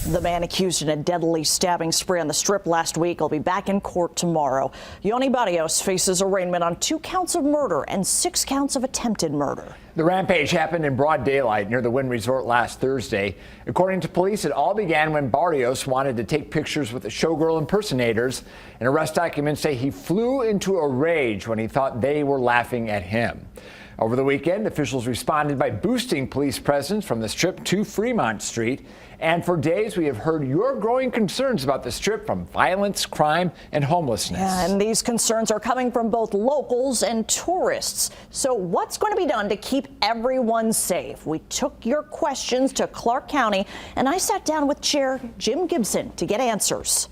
The man accused in a deadly stabbing spree on the Strip last week will be back in court tomorrow. Yoni Barrios faces arraignment on 2 counts of murder and 6 counts of attempted murder. The rampage happened in broad daylight near the Wynn Resort last Thursday. According to police, it all began when Barrios wanted to take pictures with the showgirl impersonators. And arrest documents say he flew into a rage when he thought they were laughing at him. Over the weekend, officials responded by boosting police presence from the Strip to Fremont Street. And for days, we have heard your growing concerns about the Strip from violence, crime, and homelessness. Yeah, and these concerns are coming from both locals and tourists. So what's going to be done to keep everyone safe? We took your questions to Clark County, and I sat down with Chair Jim Gibson to get answers.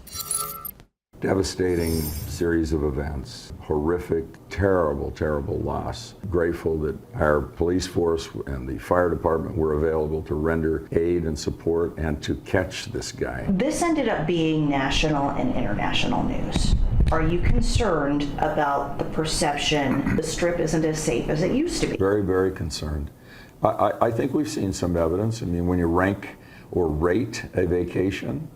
Devastating series of events, horrific, terrible, terrible loss. Grateful that our police force and the fire department were available to render aid and support and to catch this guy. This ended up being national and international news. Are you concerned about the perception the Strip isn't as safe as it used to be? Very, very concerned. I think we've seen some evidence. I mean, when you rank or rate a vacation,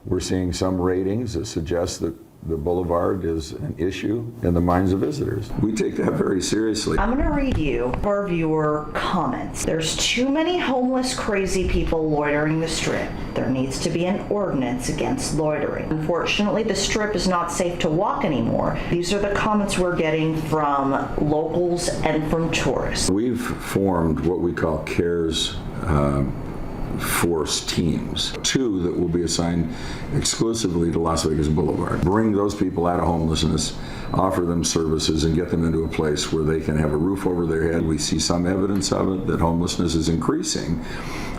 we're seeing some ratings that suggest that the boulevard is an issue in the minds of visitors. We take that very seriously. I'm going to read you our viewer comments. There's too many homeless, crazy people loitering the Strip. There needs to be an ordinance against loitering. Unfortunately, the Strip is not safe to walk anymore. These are the comments we're getting from locals and from tourists. We've formed what we call CARES force teams, 2 that will be assigned exclusively to Las Vegas Boulevard. Bring those people out of homelessness, offer them services, and get them into a place where they can have a roof over their head. We see some evidence of it, that homelessness is increasing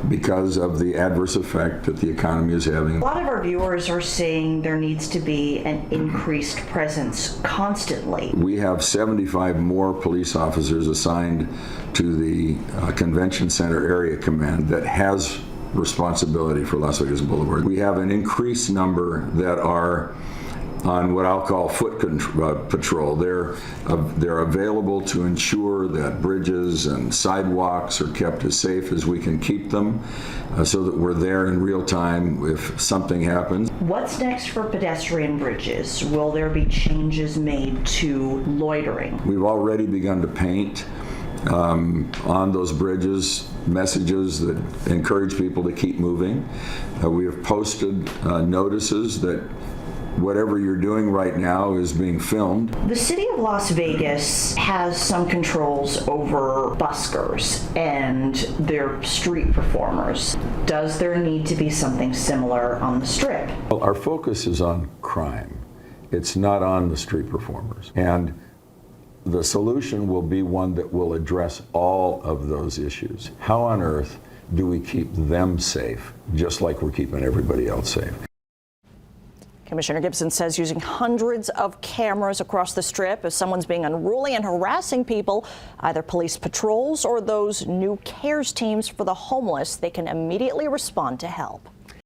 because of the adverse effect that the economy is having. A lot of our viewers are saying there needs to be an increased presence constantly. We have 75 more police officers assigned to the Convention Center Area Command that has responsibility for Las Vegas Boulevard. We have an increased number that are on what I'll call foot patrol. They're available to ensure that bridges and sidewalks are kept as safe as we can keep them, so that we're there in real time if something happens. What's next for pedestrian bridges? Will there be changes made to loitering? We've already begun to paint on those bridges messages that encourage people to keep moving. We have posted notices that whatever you're doing right now is being filmed. The city of Las Vegas has some controls over buskers and their street performers. Does there need to be something similar on the Strip? Well, our focus is on crime. It's not on the street performers. And the solution will be one that will address all of those issues. How on earth do we keep them safe, just like we're keeping everybody else safe? Commissioner Gibson says using hundreds of cameras across the Strip, if someone's being unruly and harassing people, either police patrols or those new CARES teams for the homeless, they can immediately respond to help.